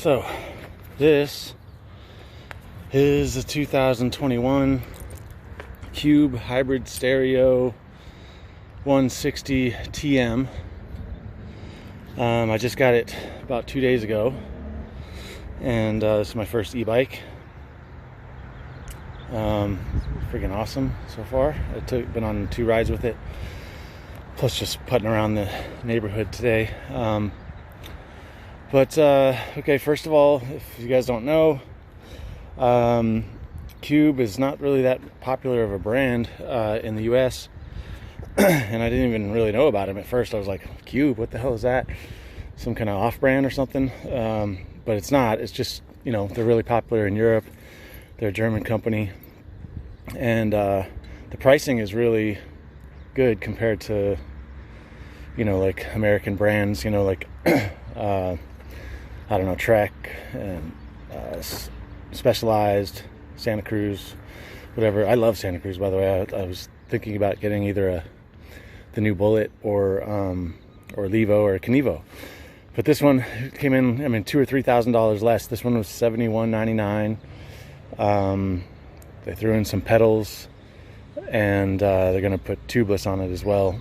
So this is a 2021 Cube Hybrid Stereo 160 TM. I just got it about 2 days ago, and this is my first e-bike. Freaking awesome so far. Been on 2 rides with it, plus just putting around the neighborhood today. Okay, first of all, if you guys don't know, Cube is not really that popular of a brand in the US, and I didn't even really know about them at first. I was like, Cube, what the hell is that? Some kind of off-brand or something? But it's not. It's just, they're really popular in Europe. They're a German company, and the pricing is really good compared to, like American brands, like I don't know, Trek and Specialized, Santa Cruz, whatever. I love Santa Cruz, by the way. I was thinking about getting either the new Bullet or Levo or Kenevo, but this one came in, $2,000 or $3,000 less. This one was $71.99. They threw in some pedals, and they're gonna put tubeless on it as well,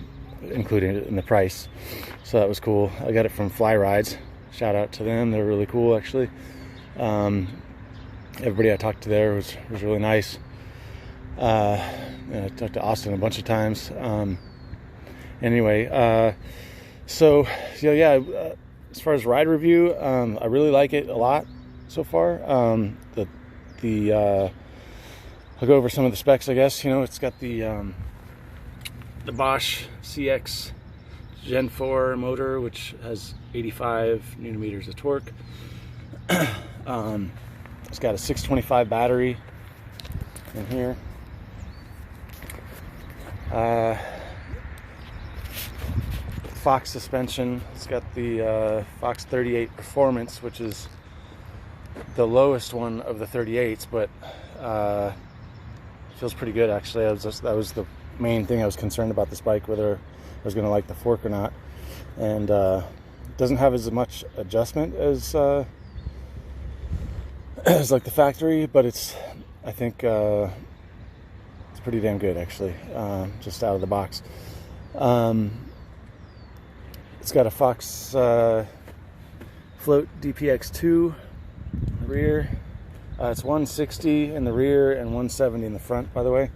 including it in the price. So that was cool. I got it from Fly Rides. Shout out to them. They're really cool, actually. Everybody I talked to there was really nice. And I talked to Austin a bunch of times. As far as ride review, I really like it a lot so far. I'll go over some of the specs, I guess. It's got the Bosch CX Gen 4 motor, which has 85 newton meters of torque. It's got a 625 battery in here. Fox suspension. It's got the Fox 38 Performance, which is the lowest one of the 38s, but feels pretty good, actually. That was the main thing I was concerned about this bike, whether I was going to like the fork or not. And it doesn't have as much adjustment as like the factory, but I think it's pretty damn good, actually, just out of the box. It's got a Fox Float DPX2 in the rear. It's 160 in the rear and 170 in the front, by the way.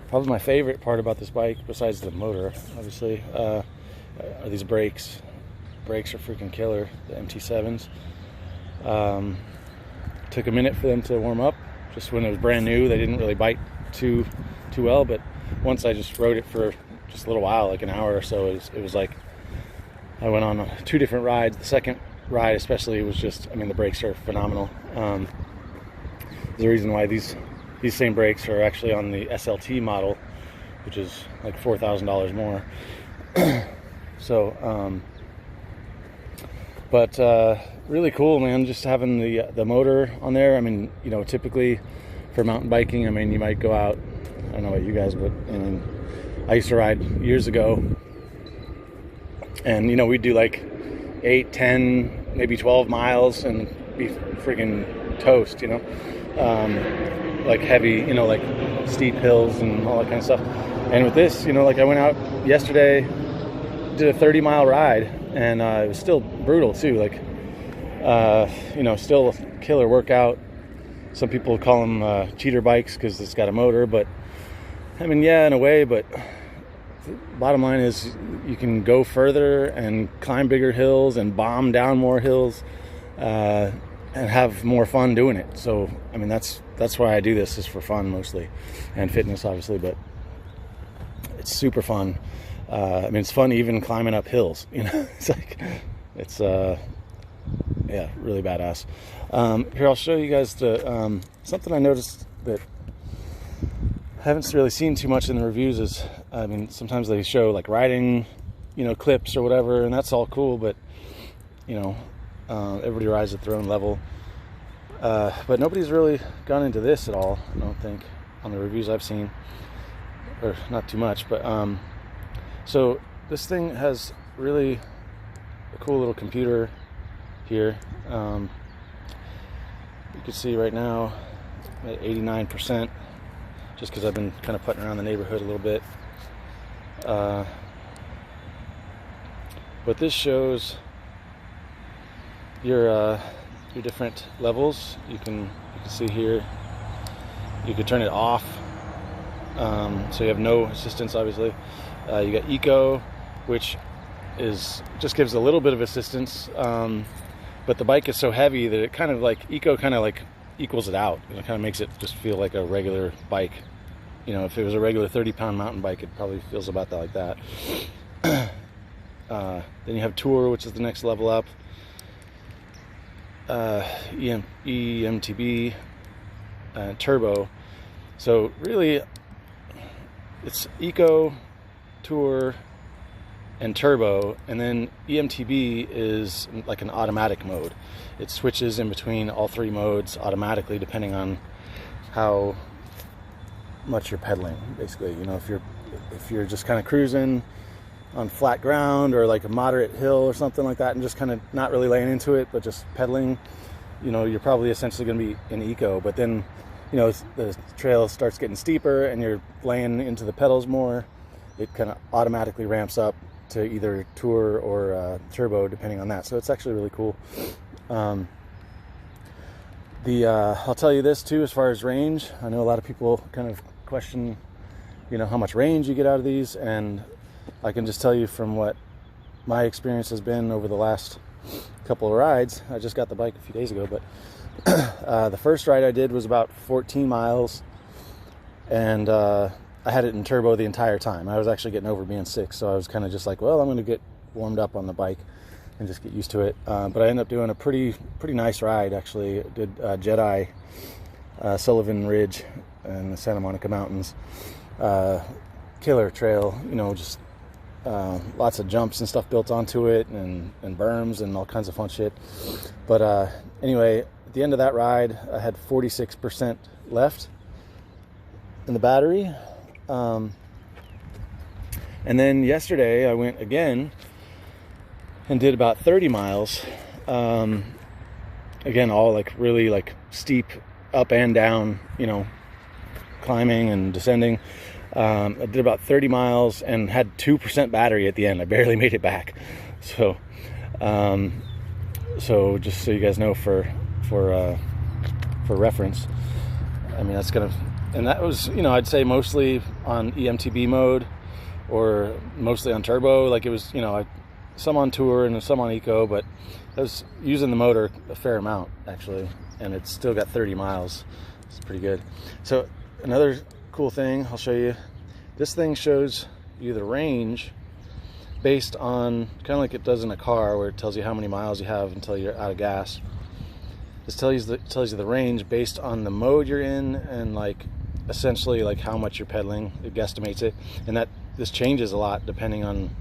Probably my favorite part about this bike, besides the motor, obviously, are these brakes. Brakes are freaking killer, the MT7s. Took a minute for them to warm up. Just when it was brand new, they didn't really bite too well, but once I just rode it for just a little while, like an hour or so, it was like I went on 2 different rides. The second ride especially was just, the brakes are phenomenal. There's a reason why these same brakes are actually on the SLT model, which is like $4,000 more. So, really cool, man, just having the motor on there. Typically for mountain biking, you might go out, I don't know about you guys, but I used to ride years ago, and we'd do like 8, 10, maybe 12 miles and be freaking toast, like heavy, like steep hills and all that kind of stuff. And with this, like I went out yesterday, did a 30-mile ride, and it was still brutal too, like still a killer workout. Some people call them cheater bikes because it's got a motor, but yeah, in a way, but the bottom line is you can go further and climb bigger hills and bomb down more hills, and have more fun doing it. So that's why I do this, is for fun mostly, and fitness obviously, but it's super fun. It's fun even climbing up hills, it's really badass. Here, I'll show you guys something I noticed that I haven't really seen too much in the reviews is, sometimes they show like riding, clips or whatever, and that's all cool, but everybody rides at their own level. But nobody's really gone into this at all, I don't think, on the reviews I've seen, or not too much. But so this thing has really a cool little computer here. You can see right now at 89%, just because I've been kind of putting around the neighborhood a little bit. But this shows your different levels. You can see here. You can turn it off, so you have no assistance. Obviously, you got Eco, which just gives a little bit of assistance, but the bike is so heavy that it kind of like Eco kind of like equals it out. It kind of makes it just feel like a regular bike. You know, if it was a regular 30-pound mountain bike, it probably feels about that, like that. Then you have Tour, which is the next level up. EMTB, Turbo. So really, it's Eco, Tour, and Turbo, and then EMTB is like an automatic mode. It switches in between all three modes automatically depending on how much you're pedaling. Basically, you know, if you're just kind of cruising on flat ground or like a moderate hill or something like that and just kind of not really laying into it but just pedaling, you know, you're probably essentially going to be in Eco. But then, you know, the trail starts getting steeper and you're laying into the pedals more, it kind of automatically ramps up to either Tour or Turbo depending on that. So it's actually really cool. I'll tell you this too, as far as range. I know a lot of people kind of question, you know, how much range you get out of these, and I can just tell you from what my experience has been over the last couple of rides. I just got the bike a few days ago, but the first ride I did was about 14 miles, and I had it in turbo the entire time. I was actually getting over being sick, so I was kind of just like, well, I'm going to get warmed up on the bike and just get used to it. But I ended up doing a pretty nice ride, actually. I did Jedi, Sullivan Ridge, and the Santa Monica Mountains. Killer trail, you know, just lots of jumps and stuff built onto it, and berms and all kinds of fun shit. But anyway, at the end of that ride, I had 46% left in the battery. And then yesterday I went again and did about 30 miles. Again, all like really like steep up and down, you know, climbing and descending. I did about 30 miles and had 2% battery at the end. I barely made it back. So just so you guys know, for reference, I mean, that's gonna, and that was, you know, I'd say mostly on EMTB mode or mostly on turbo. Like it was, you know, some on Tour and some on Eco, but I was using the motor a fair amount actually, and it's still got 30 miles. It's pretty good. So another cool thing I'll show you. This thing shows you the range based on, kind of like it does in a car where it tells you how many miles you have until you're out of gas. This tells you the range based on the mode you're in, and like essentially like how much you're pedaling. It guesstimates it, and that this changes a lot depending on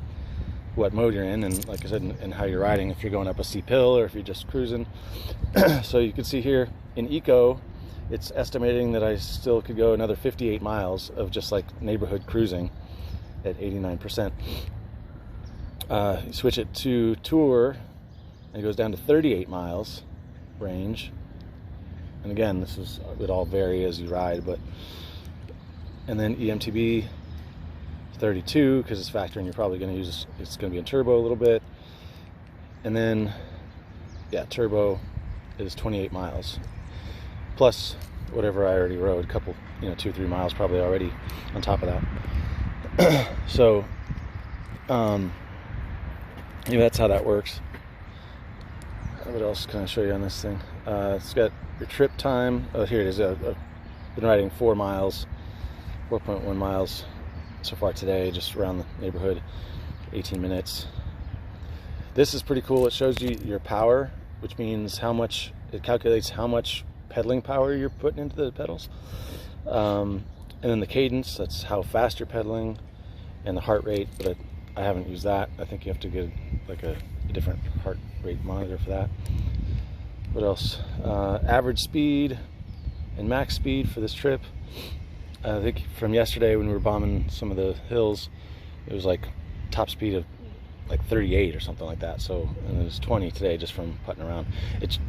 what mode you're in, and like I said, and how you're riding, if you're going up a steep hill or if you're just cruising. So you can see here in Eco, it's estimating that I still could go another 58 miles of just like neighborhood cruising at 89%. You switch it to Tour, and it goes down to 38 miles range. And again, it all vary as you ride, but, and then EMTB 32, because it's factoring you're probably going to use, it's going to be in turbo a little bit. And then, yeah, Turbo is 28 miles. Plus whatever I already rode, a couple, you know, 2-3 miles probably already on top of that. So, yeah, that's how that works. What else can I show you on this thing? It's got your trip time. Oh, here it is. I've been riding 4 miles, 4.1 miles so far today, just around the neighborhood, 18 minutes. This is pretty cool. It shows you your power, which means how much, it calculates how much pedaling power you're putting into the pedals, and then the cadence, that's how fast you're pedaling, and the heart rate, but I haven't used that. I think you have to get like a different heart rate monitor for that. What else? Average speed and max speed for this trip. I think from yesterday when we were bombing some of the hills, it was like top speed of like 38 or something like that. So, and it was 20 today just from putting around.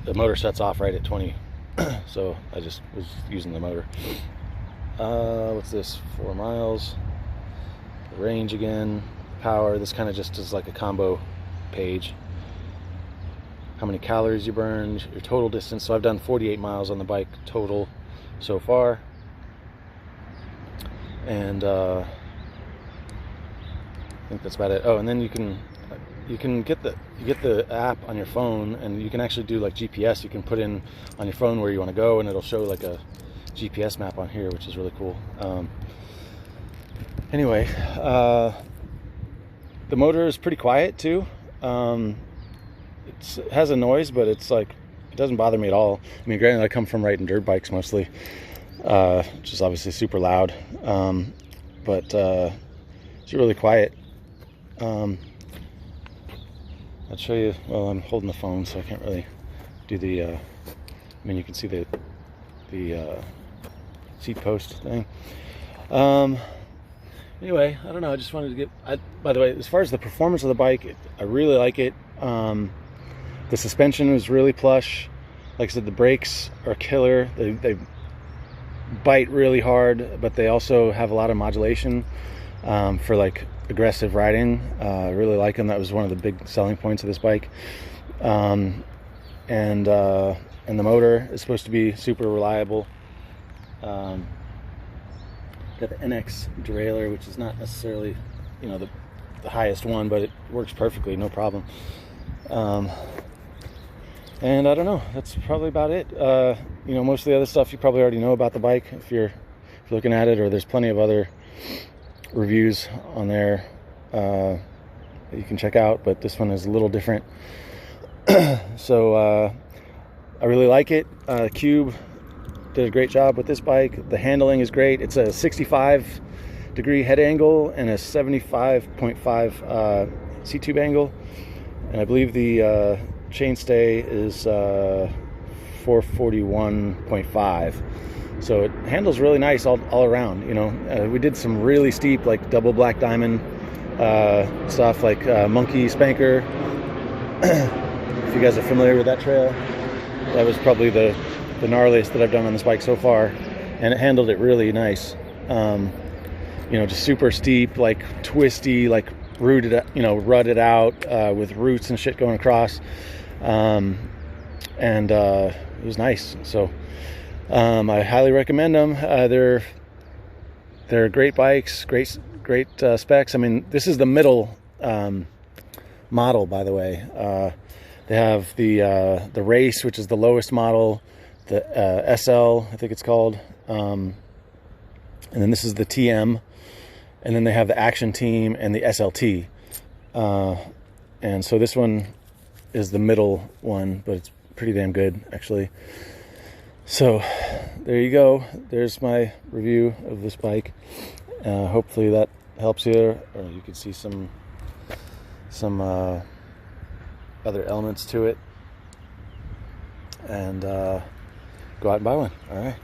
The motor shuts off right at 20, so I just was using the motor. What's this? 4 miles. The range again. Power. This kind of just is like a combo page. How many calories you burned, your total distance. So I've done 48 miles on the bike total so far. And I think that's about it. Oh, and then you can get the app on your phone, and you can actually do like GPS. You can put in on your phone where you want to go, and it'll show like a GPS map on here, which is really cool. Anyway, the motor is pretty quiet too. It has a noise, but it's like, it doesn't bother me at all. I mean, granted, I come from riding dirt bikes mostly, which is obviously super loud, but it's really quiet. I'll show you. Well, I'm holding the phone, so I can't really do the I mean, you can see the seat post thing. Anyway, I don't know, I just wanted to get, by the way, as far as the performance of the bike, I really like it. The suspension was really plush. Like I said, the brakes are killer. They bite really hard, but they also have a lot of modulation for like aggressive riding. I really like them. That was one of the big selling points of this bike. And the motor is supposed to be super reliable. Got the NX derailleur, which is not necessarily, you know, the highest one, but it works perfectly, no problem. And I don't know, that's probably about it. You know, most of the other stuff you probably already know about the bike if you're looking at it, or there's plenty of other reviews on there that you can check out, but this one is a little different. So I really like it. Cube did a great job with this bike. The handling is great. It's a 65-degree head angle and a 75.5 seat tube angle, and I believe the chainstay is 441.5. So it handles really nice all around. You know, we did some really steep, like double black diamond stuff, like Monkey Spanker. If you guys are familiar with that trail, that was probably the gnarliest that I've done on this bike so far, and it handled it really nice. You know, just super steep, like twisty, like rutted out with roots and shit going across, and it was nice. So I highly recommend them. They're great bikes, great specs. I mean, this is the middle model, by the way. They have the race, which is the lowest model, the SL, I think it's called, and then this is the TM, and then they have the Action Team and the SLT, and so this one is the middle one, but it's pretty damn good, actually. So there you go. There's my review of this bike. Hopefully that helps you, or you can see some other elements to it, and go out and buy one. All right.